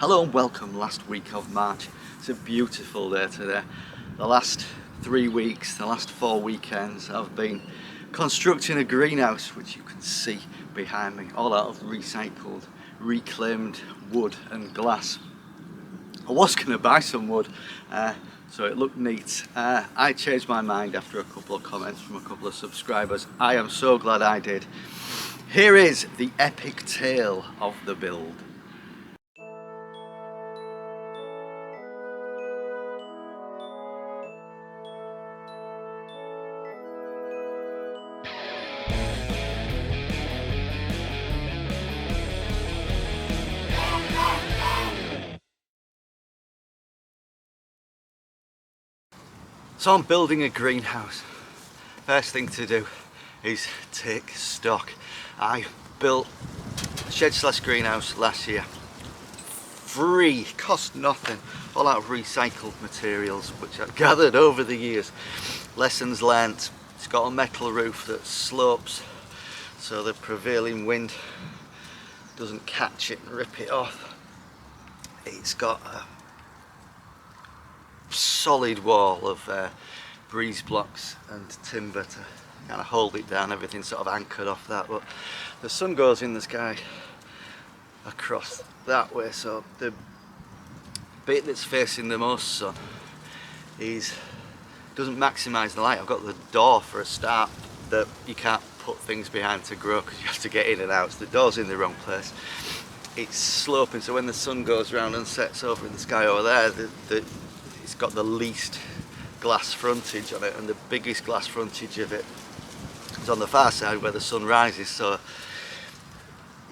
Hello and welcome last week of March. It's a beautiful day today. The last 3 weeks, the last 4 weekends I've been constructing a greenhouse, which you can see behind me, all out of recycled, reclaimed wood and glass. I was going to buy some wood, so it looked neat. I changed my mind after a couple of comments from a couple of subscribers. I am so glad I did. Here is the epic tale of the build. So I'm building a greenhouse. First thing to do is take stock. I built a shed/greenhouse last year. Free, cost nothing, all out of recycled materials which I've gathered over the years. Lessons learnt. It's got a metal roof that slopes so the prevailing wind doesn't catch it and rip it off. It's got a solid wall of breeze blocks and timber to kind of hold it down. Everything's sort of anchored off that, but the sun goes in the sky across that way, so the bit that's facing the most sun doesn't maximise the light. I've got the door for a start that you can't put things behind to grow because you have to get in and out, so the door's in the wrong place. It's sloping, so when the sun goes round and sets over in the sky over there, it's got the least glass frontage on it, and the biggest glass frontage of it is on the far side where the sun rises, so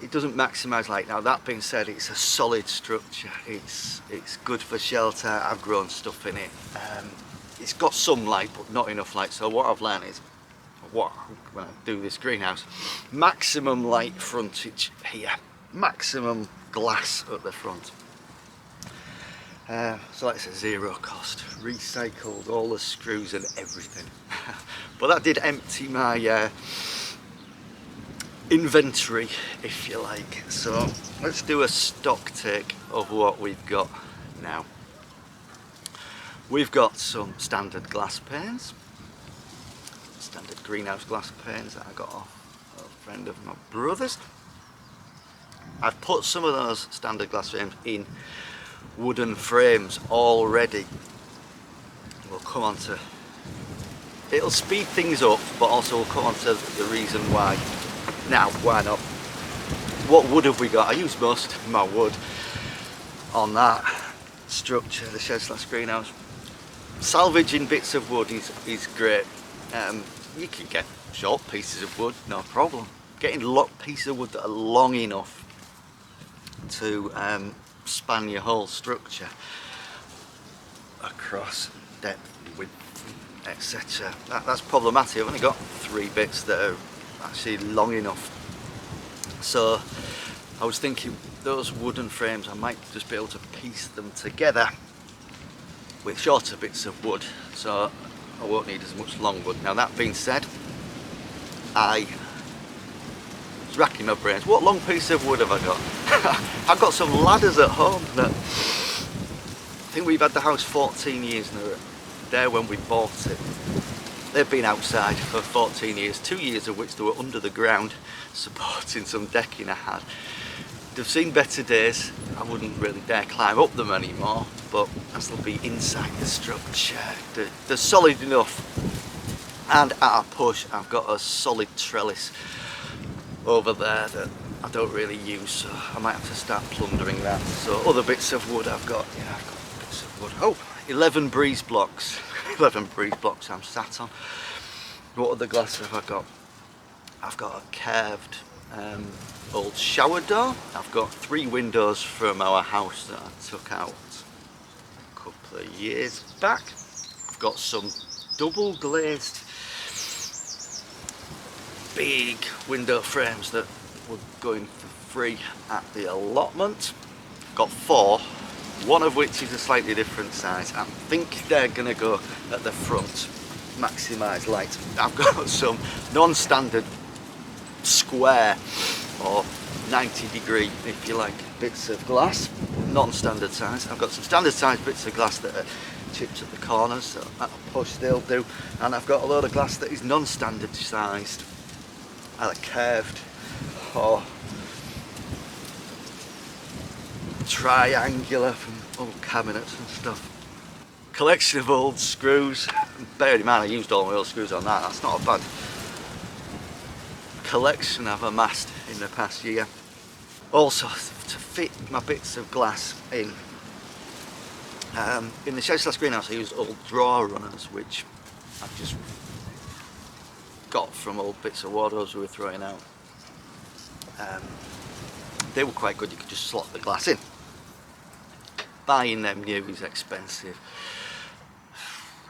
it doesn't maximise light. Now that being said, it's a solid structure, it's good for shelter. I've grown stuff in it. It's got some light but not enough light, so what I've learned is when I do this greenhouse, maximum light frontage here, maximum glass at the front. So that's a zero cost, recycled all the screws and everything. But that did empty my inventory, if you like. So let's do a stock take of what we've got now. We've got some standard glass panes, standard greenhouse glass panes that I got off a friend of my brother's. I've put some of those standard glass frames in wooden frames already. We'll come on to, it'll speed things up, but also we'll come on to the reason why. Now, why not? What wood have we got? I use most of my wood on that structure, the shed/greenhouse. Salvaging bits of wood is great. You can get short pieces of wood, no problem. Getting pieces of wood that are long enough to span your whole structure across depth, width, etc. That's problematic. I've only got 3 bits that are actually long enough. So I was thinking those wooden frames, I might just be able to piece them together with shorter bits of wood, so I won't need as much long wood. Now that being said, I was racking my brains. What long piece of wood have I got? I've got some ladders at home that I think we've had the house 14 years now. There when we bought it. They've been outside for 14 years, 2 years of which they were under the ground supporting some decking I had. They've seen better days. I wouldn't really dare climb up them anymore, but as they'll be inside the structure, they're solid enough. And at a push, I've got a solid trellis over there that I don't really use, so I might have to start plundering that. So other bits of wood I've got bits of wood. Oh, 11 breeze blocks. 11 breeze blocks I'm sat on. What other glass have I got? I've got a curved old shower door. I've got 3 windows from our house that I took out a couple of years back. I've got some double glazed big window frames that were going for free at the allotment. Got 4, one of which is a slightly different size. I think they're gonna go at the front, maximise light. I've got some non-standard square or 90-degree, if you like, bits of glass. non-standard size. I've got some standard size bits of glass that are chipped at the corners, so that'll push, they'll do. And I've got a load of glass that is non-standard sized, either curved or triangular from old cabinets and stuff. Collection of old screws. Bear in mind I used all my old screws on that, that's not a bad collection I've amassed in the past year. Also, to fit my bits of glass in the shed/slash greenhouse I used old drawer runners, which I've just got from old bits of wardrobes we were throwing out. They were quite good, you could just slot the glass in. Buying them new is expensive.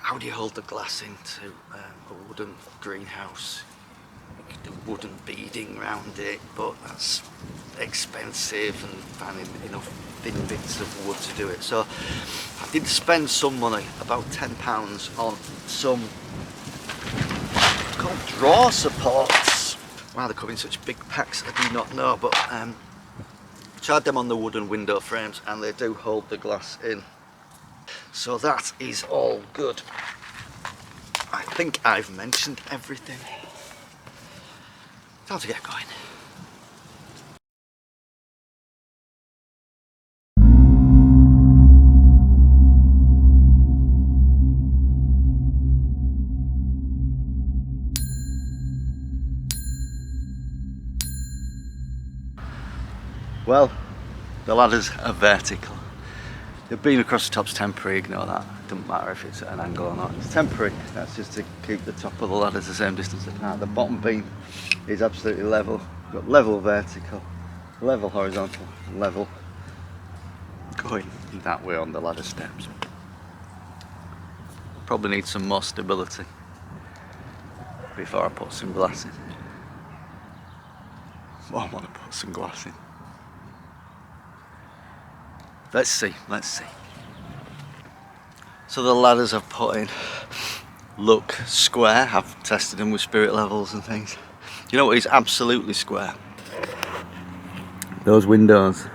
How do you hold the glass into a wooden greenhouse? You could do wooden beading around it, but that's expensive, and finding enough thin bits of wood to do it. So I did spend some money, about £10, on some called drawer supports. Why they come in such big packs I do not know, but tried them on the wooden window frames and they do hold the glass in. So that is all good. I think I've mentioned everything. Time to get going. Well, the ladders are vertical. The beam across the top's temporary, ignore that. It doesn't matter if it's at an angle or not. It's temporary, that's just to keep the top of the ladders the same distance apart. The bottom beam is absolutely level. We've got level vertical, level horizontal, level going that way on the ladder steps. Probably need some more stability before I put some glass in. Well, I want to put some glass in. Let's see. So the ladders I've put in look square. I've tested them with spirit levels and things. You know what is absolutely square? Those windows.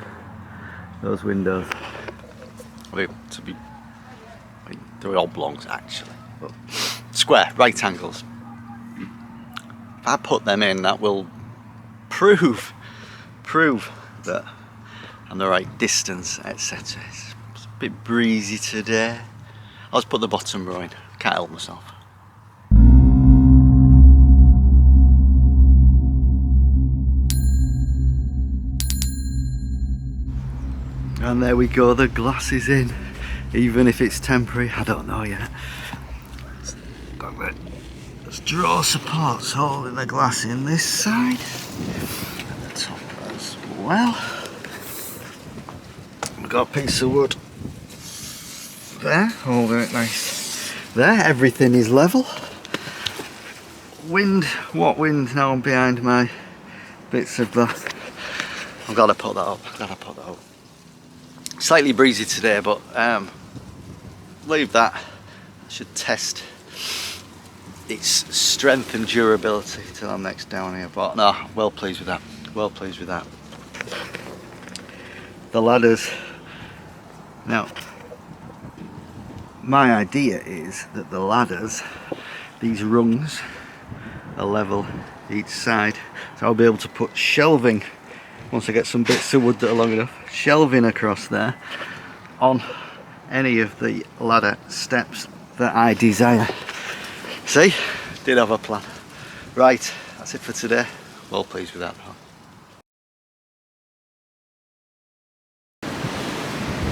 I mean, they're oblongs actually, but square, right angles. If I put them in, that will prove that I'm the right distance, etc. It's a bit breezy today. I'll just put the bottom row in, can't help myself. And there we go, the glass is in, even if it's temporary, I don't know yet. There's drawer supports holding the glass in this side, and the top as well. We've got a piece of wood there, holding it nice there. Everything is level. What wind now I'm behind my bits of glass. I've got to put that up. Slightly breezy today, but leave that. I should test its strength and durability till I'm next down here. But no, well pleased with that. The ladders. Now, my idea is that the ladders, these rungs, are level each side, so I'll be able to put shelving, once I get some bits of wood that are long enough, shelving across there on any of the ladder steps that I desire. See, did have a plan. Right, that's it for today. Well pleased with that though.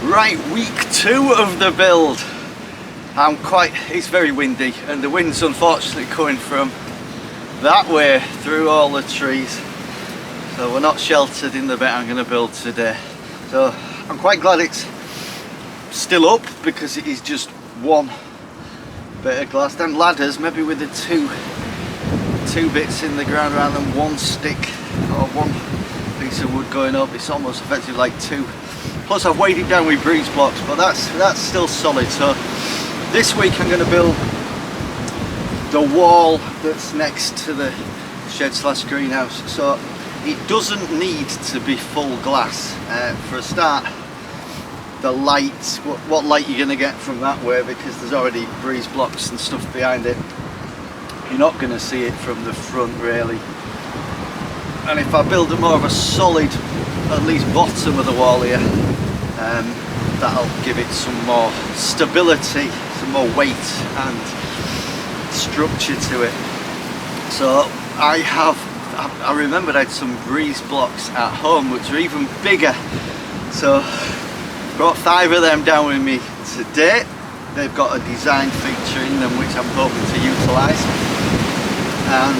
Right, week 2 of the build. It's very windy, and the wind's unfortunately coming from that way through all the trees. So we're not sheltered in the bit I'm going to build today. So I'm quite glad it's still up, because it is just one bit of glass. Then ladders, maybe with the two bits in the ground rather than one stick or one piece of wood going up, it's almost effectively like two. Plus I've weighed it down with breeze blocks, but that's still solid. So this week I'm going to build the wall that's next to the shed/greenhouse. So it doesn't need to be full glass. For a start, the light, what light you're going to get from that way, because there's already breeze blocks and stuff behind it. You're not going to see it from the front really. And if I build a more of a solid, at least bottom of the wall here, that'll give it some more stability, some more weight and structure to it. So I remembered I had some breeze blocks at home which are even bigger, so brought 5 of them down with me today. They've got a design feature in them which I'm hoping to utilise, and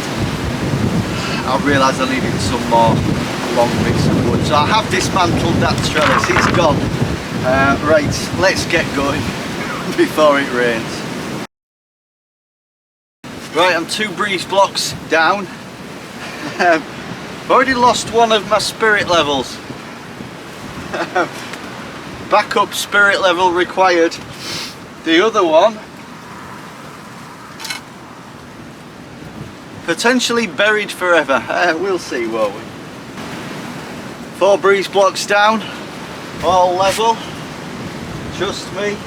I realised I needed some more long bits of wood, so I have dismantled that trellis. It's gone. Right, let's get going before it rains. Right, I'm 2 breeze blocks down. I've already lost one of my spirit levels. Backup spirit level required. The other one potentially buried forever. We'll see, won't we? 4 breeze blocks down, all level. Trust me.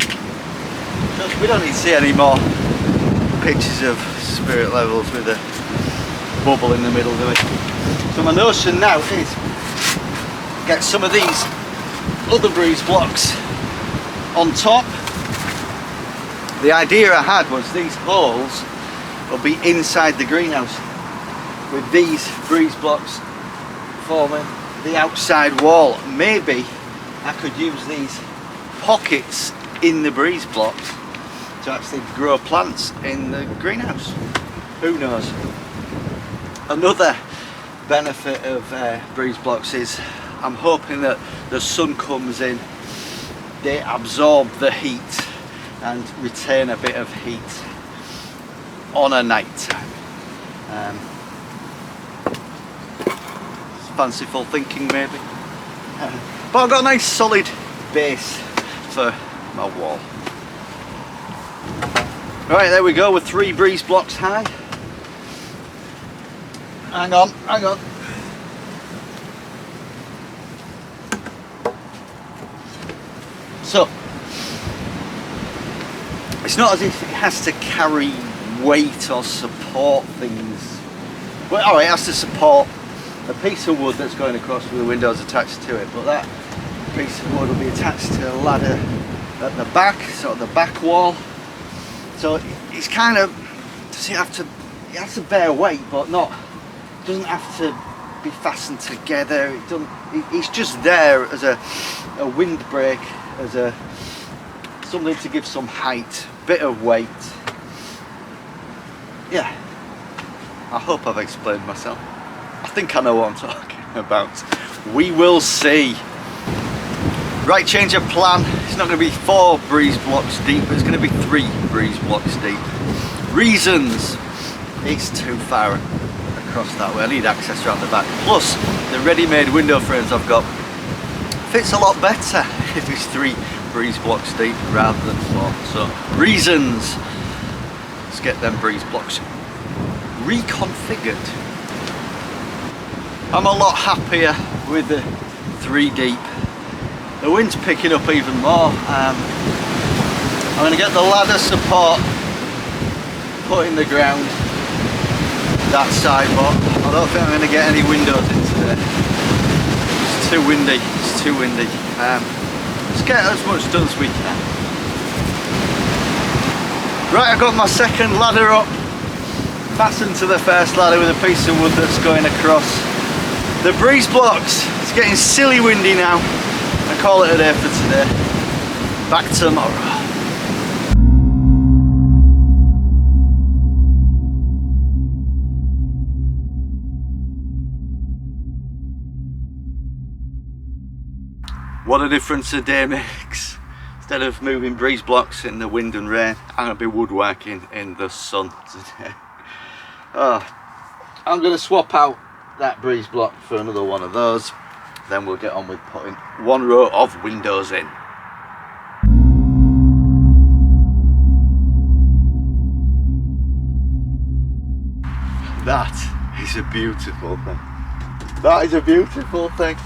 We don't need to see any more pictures of spirit levels with a bubble in the middle, do we? So my notion now is get some of these other breeze blocks on top. The idea I had was these holes will be inside the greenhouse, with these breeze blocks forming the outside wall. Maybe I could use these pockets in the breeze blocks to actually grow plants in the greenhouse. Who knows? Another benefit of breeze blocks is I'm hoping that the sun comes in, they absorb the heat and retain a bit of heat on a night time. Fanciful thinking maybe, but I've got a nice solid base for my wall. Right, there we go, with 3 breeze blocks high. Hang on. So, it's not as if it has to carry weight or support things. Well, oh, it has to support a piece of wood that's going across with the windows attached to it, but that piece of wood will be attached to a ladder at the back, so at the back wall. So it's kind of, does it has to bear weight, but not, doesn't have to be fastened together. It's just there as a windbreak, as something to give some height, bit of weight. Yeah, I hope I've explained myself. I think I know what I'm talking about. We will see. Right, change of plan. It's not going to be 4 breeze blocks deep, it's going to be 3 breeze blocks deep. Reasons: it's too far across that way. I need access around the back. Plus, the ready-made window frames I've got fits a lot better if it's 3 breeze blocks deep rather than 4. So, reasons. Let's get them breeze blocks reconfigured. I'm a lot happier with the 3 deep. The wind's picking up even more. I'm going to get the ladder support put in the ground that side, but I don't think I'm going to get any windows into there. It's too windy. It's too windy. Let's get as much done as we can. Right, I've got my second ladder up, fastened to the first ladder with a piece of wood that's going across. The breeze blocks, it's getting silly windy now. I call it a day for today. Back tomorrow. What a difference a day makes. Instead of moving breeze blocks in the wind and rain, I'm going to be woodworking in the sun today. Oh, I'm going to swap out that breeze block for another one of those. Then we'll get on with putting 1 row of windows in. That is a beautiful thing. That is a beautiful thing.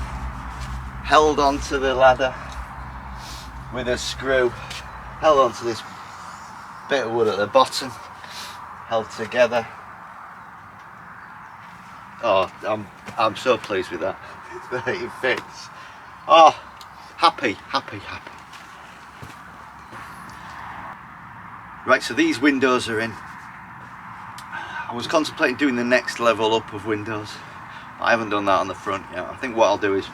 Held onto the ladder. with a screw, held onto this bit of wood at the bottom, held together. Oh, I'm so pleased with that. It fits. Oh, happy. Right, so these windows are in. I was contemplating doing the next level up of windows. I haven't done that on the front yet. I think what I'll do is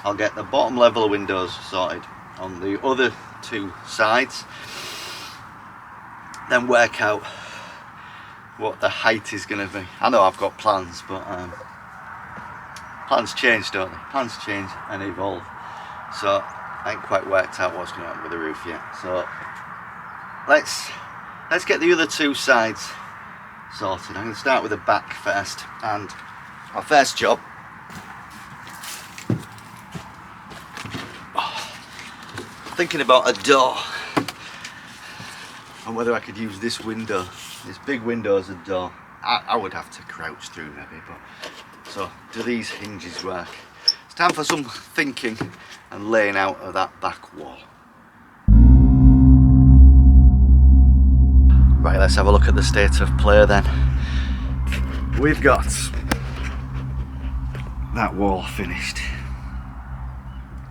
I'll get the bottom level of windows sorted on the other two sides, then work out what the height is going to be. I know I've got plans, but plans change, don't they? Plans change and evolve. So I ain't quite worked out what's going to happen with the roof yet. So let's get the other two sides sorted. I'm going to start with the back first, and my first job, thinking about a door and whether I could use this window, this big window, as a door. I would have to crouch through maybe, but so do these hinges work? It's time for some thinking and laying out of that back wall. Right, let's have a look at the state of play then. We've got that wall finished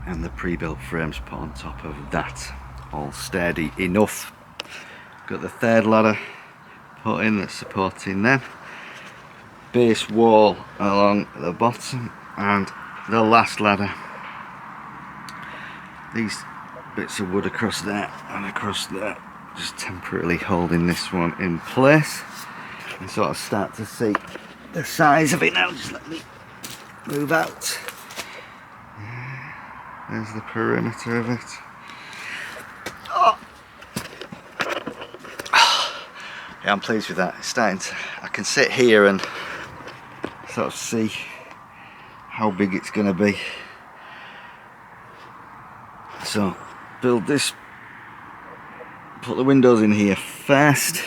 and the pre-built frames put on top of that, all sturdy enough. Got the third ladder put in that's supporting them, base wall along the bottom, and the last ladder, these bits of wood across there and across there, just temporarily holding this one in place. And sort of start to see the size of it now. Just let me move out. There's the perimeter of it. Oh. Yeah, I'm pleased with that. It's starting to, I can sit here and sort of see how big it's going to be. So build this, put the windows in here first,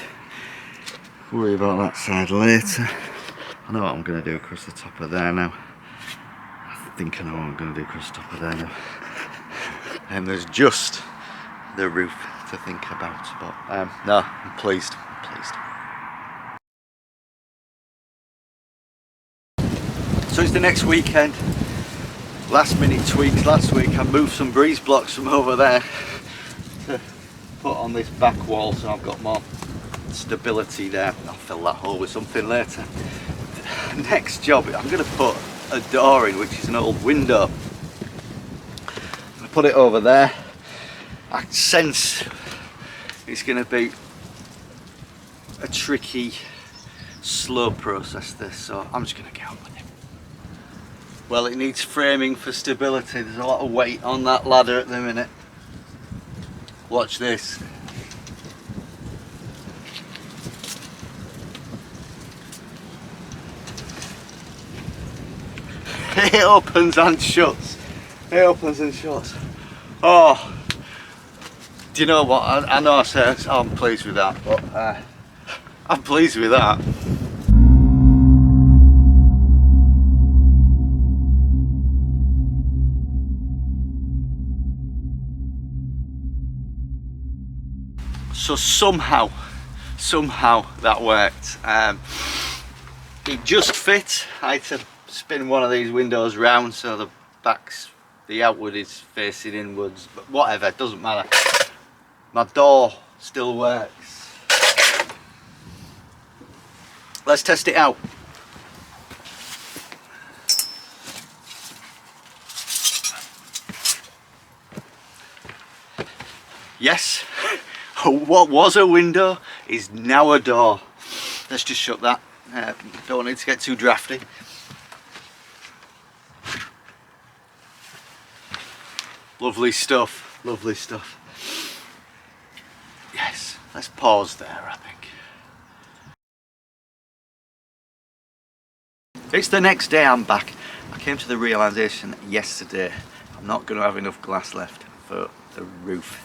worry about that side later. I know what I'm going to do across the top of there now. I think I know what I'm going to do across the top of there now. And there's just the roof to think about, but no, I'm pleased. So it's the next weekend. Last minute tweaks. Last week I moved some breeze blocks from over there to put on this back wall, so I've got more stability there. I'll fill that hole with something later. Next job, I'm going to put a door in, which is an old window. I put it over there. I sense it's going to be a tricky, slow process this, so I'm just going to get on with it. Well, it needs framing for stability. There's a lot of weight on that ladder at the minute. Watch this. It opens and shuts. It opens and shuts. Oh, do you know what? I know I said I'm pleased with that, but I'm pleased with that. So somehow that worked. It just fit. I had to spin one of these windows round so the outward is facing inwards, but whatever, it doesn't matter. My door still works. Let's test it out. Yes, what was a window is now a door. Let's just shut that. Don't want it to get too drafty. Lovely stuff, lovely stuff. Yes, let's pause there, I think. It's the next day, I'm back. I came to the realisation yesterday I'm not going to have enough glass left for the roof.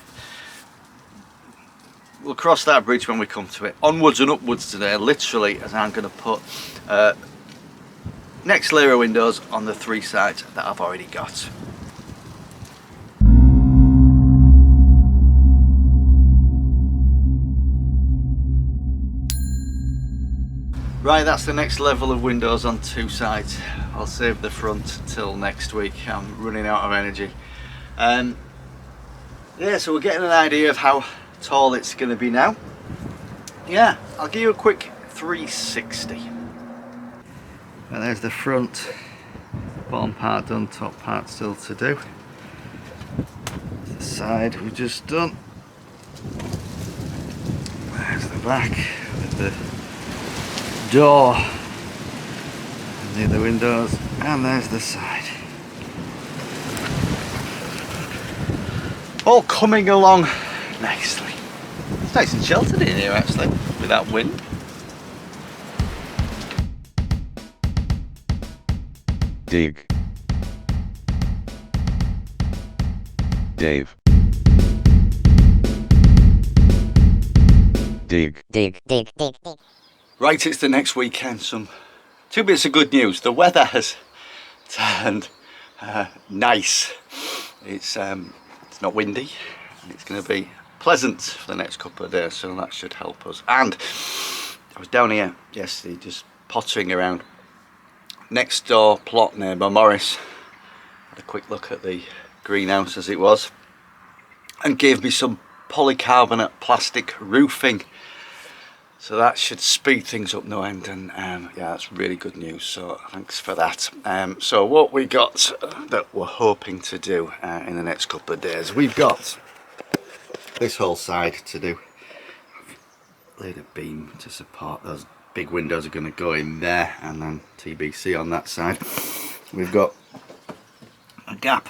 We'll cross that bridge when we come to it. Onwards and upwards today, literally, as I'm going to put next layer of windows on the three sides that I've already got. Right, that's the next level of windows on two sides. I'll save the front till next week. I'm running out of energy. Yeah, so we're getting an idea of how tall it's going to be now. Yeah, I'll give you a quick 360. And there's the front, bottom part done, top part still to do. The side we've just done. There's the back with the door and the other windows, and there's the side. All coming along nicely. It's nice and sheltered in here actually, with that wind. Dig. Dave. Dig. Dig, dig, dig, dig. Right, it's the next weekend. Two bits of good news. The weather has turned nice. It's not windy, and it's going to be pleasant for the next couple of days, so that should help us. And I was down here yesterday just pottering around. Next door plot neighbour Morris had a quick look at the greenhouse as it was and gave me some polycarbonate plastic roofing, so that should speed things up no end, and yeah, that's really good news, so thanks for that. So what we got that we're hoping to do in the next couple of days, we've got this whole side to do. I've laid a beam to support those big windows, are going to go in there, and then TBC on that side. We've got a gap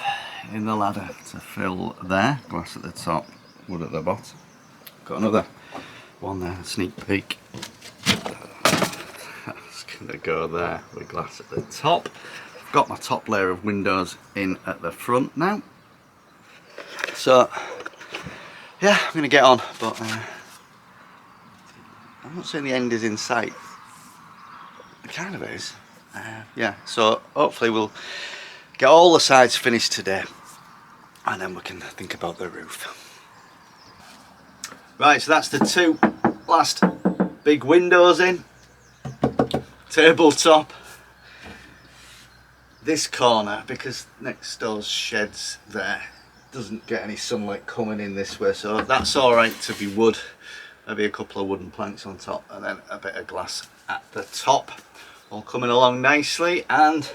in the ladder to fill there, glass at the top, wood at the bottom. Got another one there, a sneak peek. That's going to go there with glass at the top. I've got my top layer of windows in at the front now. So yeah, I'm going to get on, but I'm not saying the end is in sight. It kind of is. Yeah, so hopefully we'll get all the sides finished today, and then we can think about the roof. Right, so that's the two last big windows in. Tabletop. This corner, because next door's sheds there, doesn't get any sunlight coming in this way, so that's alright to be wood. Maybe a couple of wooden planks on top, and then a bit of glass at the top. All coming along nicely, and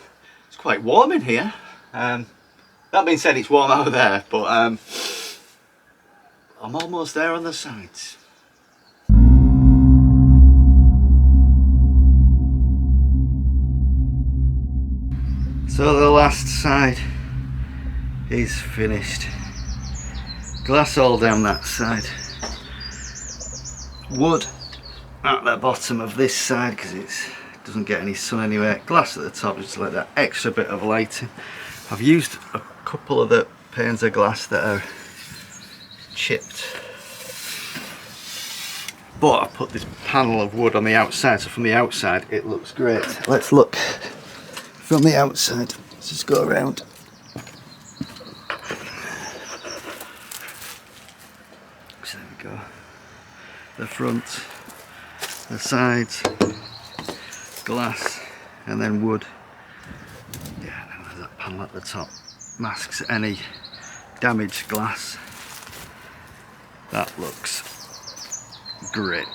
it's quite warm in here. That being said, it's warm out there, but I'm almost there on the sides. So the last side is finished. Glass all down that side. Wood at the bottom of this side because it doesn't get any sun anywhere. Glass at the top just to let that extra bit of lighting. I've used a couple of the panes of glass that are chipped, but I put this panel of wood on the outside, so from the outside it looks great. Let's look from the outside. Let's just go around. So there we go. The front, the sides, glass, and then wood. Yeah, and then there's that panel at the top. Masks any damaged glass. That looks great.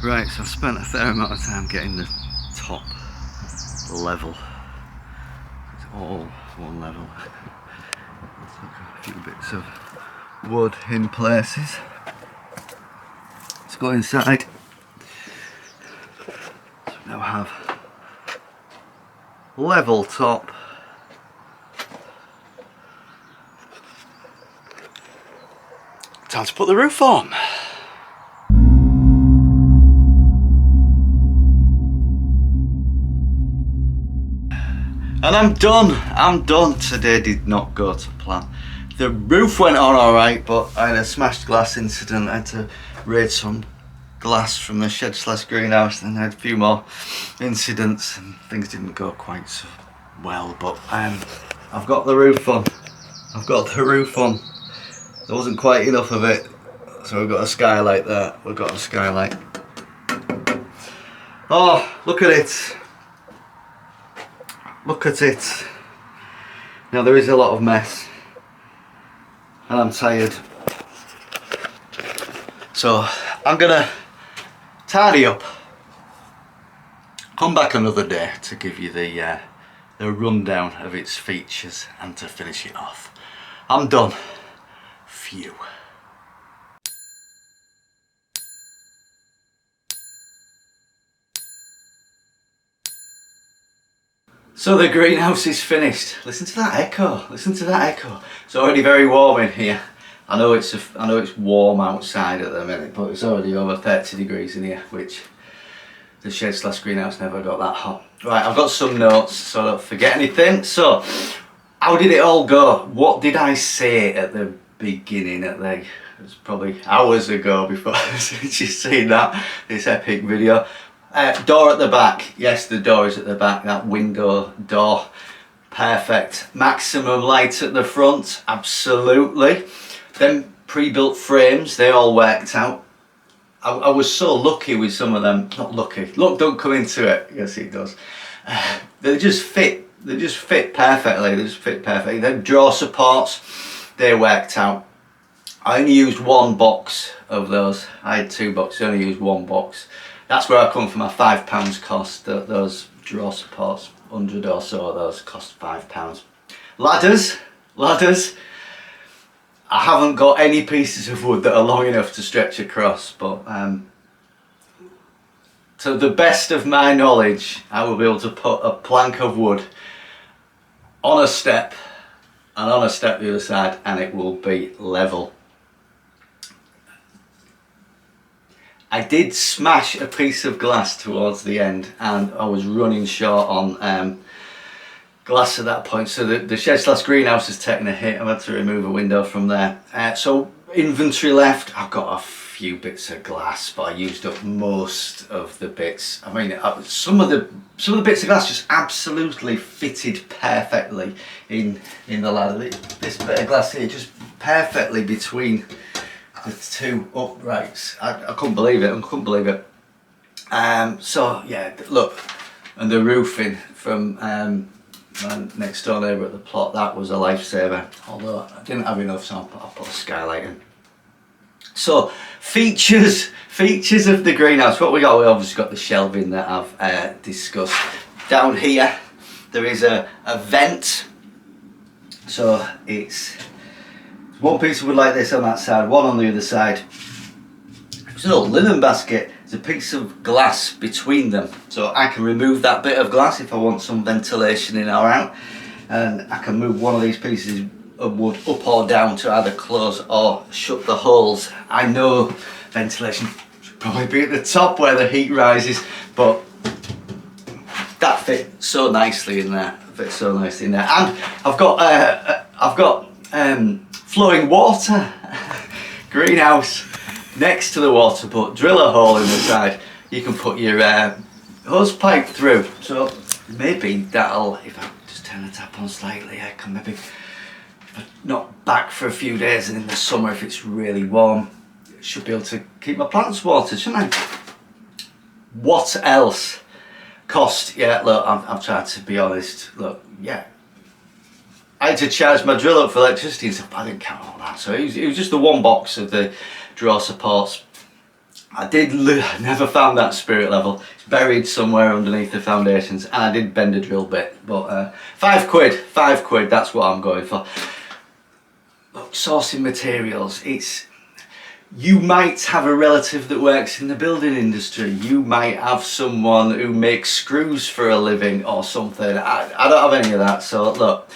Right, so I've spent a fair amount of time getting the top level. It's all one level. Let's look at a few bits of wood in places. Let's go inside. So we now have level top. Time to put the roof on. And I'm done. Today did not go to plan. The roof went on alright, but I had a smashed glass incident. I had to raid some glass from the shed/greenhouse, then I had a few more incidents and things didn't go quite so well, but I've got the roof on. I've got the roof on. There wasn't quite enough of it, so we've got a skylight there. We've got a skylight. Oh, look at it. Look at it. Now there is a lot of mess, and I'm tired. So I'm gonna tidy up. Come back another day to give you the rundown of its features and to finish it off. I'm done. Phew. So the greenhouse is finished. Listen to that echo. Listen to that echo. It's already very warm in here. I know it's warm outside at the minute, but it's already over 30 degrees in here, which the shed/greenhouse never got that hot. Right, I've got some notes so I don't forget anything. So, how did it all go? What did I say at the beginning? It was probably hours ago before since you've seen this epic video. Door at the back. Yes, the door is at the back. That window door, perfect. Maximum light at the front, absolutely. Then pre-built frames, they all worked out. I was so lucky with some of them. Not lucky. Look, don't come into it. Yes, it does. They just fit. They just fit perfectly. They just fit perfectly. Then drawer supports, they worked out. I only used one box of those. I had 2 boxes. I only used 1 box. That's where I come from. My £5 cost. Those drawer supports, 100 or so of those cost £5. Ladders. I haven't got any pieces of wood that are long enough to stretch across, but to the best of my knowledge, I will be able to put a plank of wood on a step and on a step the other side, and it will be level. I did smash a piece of glass towards the end, and I was running short on glass at that point, so the shed/greenhouse has taken a hit. I've had to remove a window from there. So inventory left, I've got a few bits of glass, but I used up most of the bits. I mean, some of the bits of glass just absolutely fitted perfectly in the ladder. This bit of glass here just perfectly between the 2 uprights. I couldn't believe it. So yeah, look, and the roofing from my next door neighbour at the plot, that was a lifesaver, although I didn't have enough, so I put a skylight in. So features of the greenhouse, what we got? We obviously got the shelving that I've discussed. Down here there is a vent, so it's 1 piece of wood like this on that side, 1 on the other side. It's an old linen basket. A piece of glass between them, so I can remove that bit of glass if I want some ventilation in or out, and I can move one of these pieces of wood up or down to either close or shut the holes. I know ventilation should probably be at the top where the heat rises, but that fits so nicely in there. And I've got flowing water. Greenhouse next to the water, but drill a hole in the side. You can put your hose pipe through. So maybe that'll, if I just turn the tap on slightly, I can maybe, if I'm not back for a few days, and in the summer if it's really warm, I should be able to keep my plants watered, shouldn't I? What else? Cost. Yeah, look, I've tried to be honest. Look, yeah, I had to charge my drill up for electricity and stuff, but I didn't count all that. So it was just the 1 box of the drawer supports. I never found that spirit level. It's buried somewhere underneath the foundations, and I did bend a drill bit, but £5, £5 quid, that's what I'm going for. Look, sourcing materials, you might have a relative that works in the building industry. You might have someone who makes screws for a living or something. I don't have any of that, so look,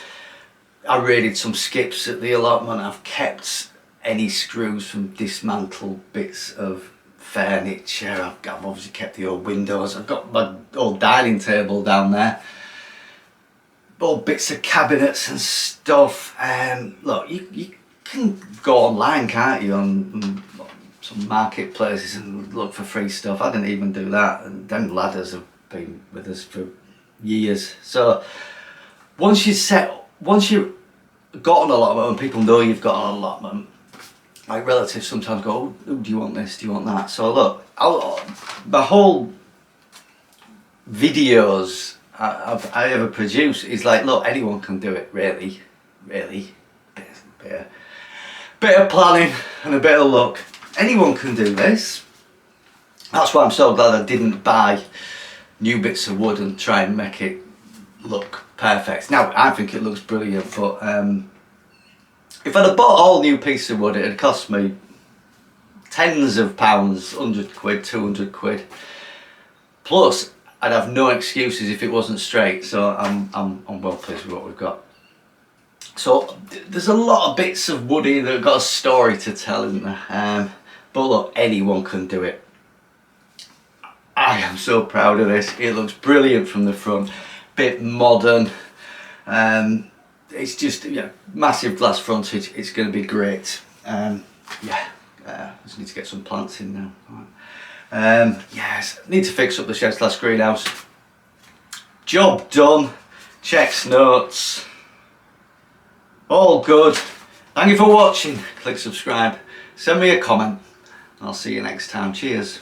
I raided some skips at the allotment. I've kept any screws from dismantled bits of furniture. I've obviously kept the old windows. I've got my old dining table down there. Old bits of cabinets and stuff. Look, you can go online, can't you, on some marketplaces and look for free stuff. I didn't even do that, and them ladders have been with us for years. So once you set once you've got an allotment and people know you've got an allotment, like relatives sometimes go, oh, do you want this, do you want that? So look, my whole videos I ever produce is like, look, anyone can do it, really. Bit of planning and a bit of luck. Anyone can do this. That's why I'm so glad I didn't buy new bits of wood and try and make it look perfect. Now, I think it looks brilliant, but if I'd have bought all new pieces of wood, it'd cost me tens of pounds, 100 quid, 200 quid. Plus, I'd have no excuses if it wasn't straight, so I'm well pleased with what we've got. So there's a lot of bits of wood here that have got a story to tell, isn't there? But look, anyone can do it. I am so proud of this. It looks brilliant from the front, bit modern. It's just, yeah, massive glass frontage. It's going to be great. Just need to get some plants in now. Right. Yes, need to fix up the shed slash greenhouse. Job done. Checks, notes. All good. Thank you for watching. Click subscribe. Send me a comment. I'll see you next time. Cheers.